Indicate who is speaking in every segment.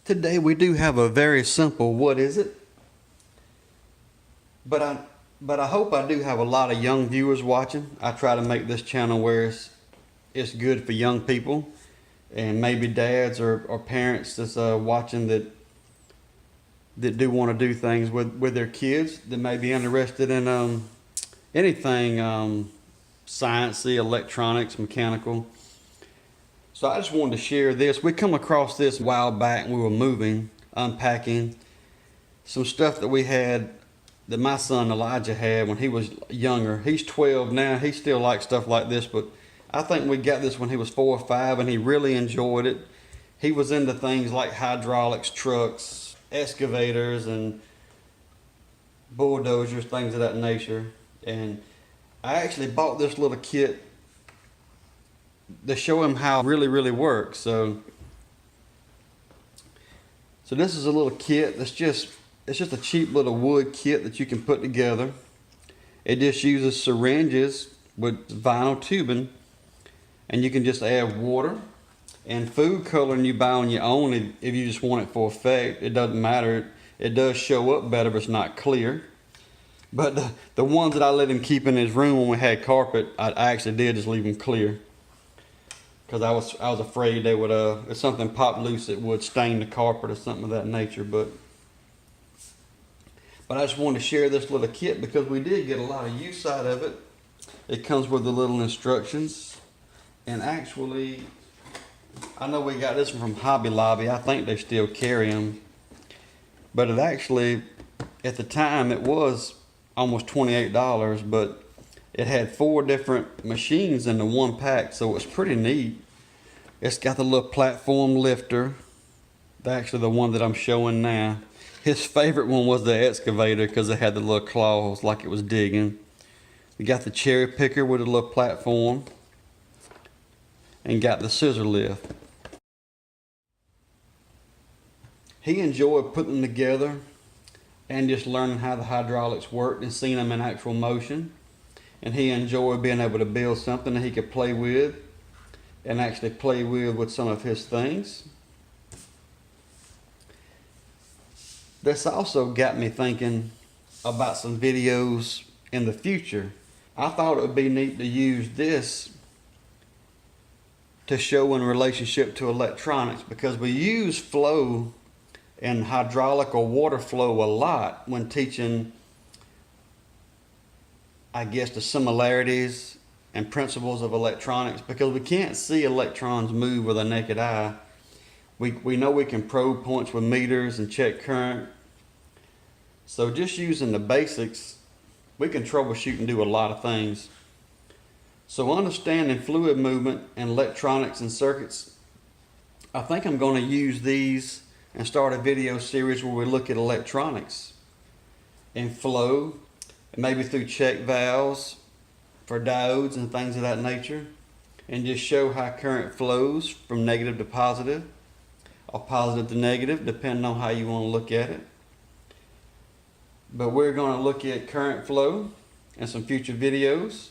Speaker 1: Today we do have a very simple what is it? But I hope I do have a lot of young viewers watching. I try to make this channel where it's good for young people and maybe dads or parents that's watching that do want to do things with their kids that may be interested in anything sciencey, electronics, mechanical. So I just wanted to share this. We come across this a while back and we were moving, unpacking some stuff that we had that my son Elijah had when he was younger. He's 12 now. He still likes stuff like this, but I think we got this when he was 4 or 5 and he really enjoyed it. He was into things like hydraulics, trucks, excavators, and bulldozers, things of that nature. And I actually bought this little kit to show him how it really works. So this is a little kit that's it's just a cheap little wood kit that you can put together. It just uses syringes with vinyl tubing, and you can just add water and food coloring you buy on your own if you just want it for effect. It doesn't matter. It does show up better if it's not clear. But the ones that I let him keep in his room when we had carpet, I actually did just leave them clear, because I was afraid they would if something popped loose, it would stain the carpet or something of that nature. But I just wanted to share this little kit because we did get a lot of use out of it. It comes with the little instructions, and actually, I know we got this one from Hobby Lobby. I think they still carry them, but it actually, at the time, it was almost $28, but it had 4 different machines in the one pack, so it's pretty neat. It's got the little platform lifter. That's actually the one that I'm showing now. His favorite one was the excavator because it had the little claws like it was digging. We got the cherry picker with a little platform, and got the scissor lift. He enjoyed putting them together and just learning how the hydraulics worked and seeing them in actual motion. And he enjoyed being able to build something that he could play with and actually play with some of his things. This also got me thinking about some videos in the future. I thought it would be neat to use this to show in relationship to electronics, because we use flow and hydraulic or water flow a lot when teaching, I guess, the similarities and principles of electronics, because we can't see electrons move with a naked eye. We know we can probe points with meters and check current. So just using the basics, we can troubleshoot and do a lot of things. So understanding fluid movement and electronics and circuits, I think I'm going to use these and start a video series where we look at electronics and flow, and maybe through check valves for diodes and things of that nature, and just show how current flows from negative to positive or positive to negative, depending on how you want to look at it. But we're going to look at current flow in some future videos,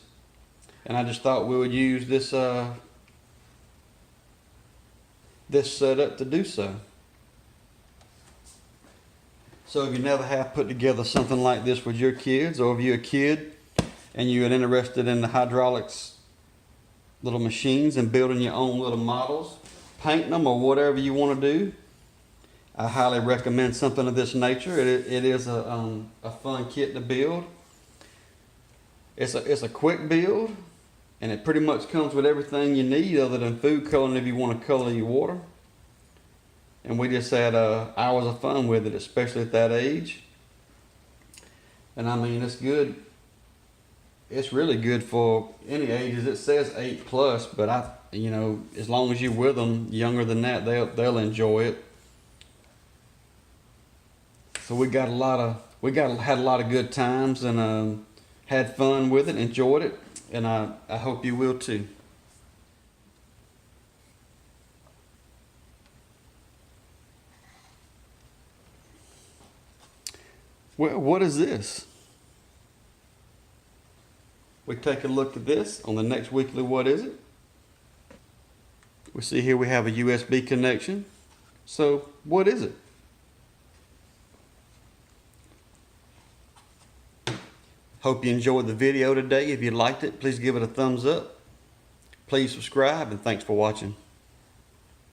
Speaker 1: and I just thought we would use this setup to do so. So if you never have put together something like this with your kids, or if you're a kid and you're interested in the hydraulics little machines and building your own little models, painting them, or whatever you want to do, I highly recommend something of this nature. It is a fun kit to build. It's a quick build, and it pretty much comes with everything you need other than food coloring if you want to color your water. And we just had hours of fun with it, especially at that age. And I mean, it's good. It's really good for any ages. It says 8+, but as long as you're with them younger than that, they'll enjoy it. So we had a lot of good times and had fun with it, enjoyed it, and I hope you will too. Well, what is this? We take a look at this on the next weekly What Is It? We see here we have a USB connection So what is it? Hope you enjoyed the video today. If you liked it, please give it a thumbs up. Please subscribe, and thanks for watching.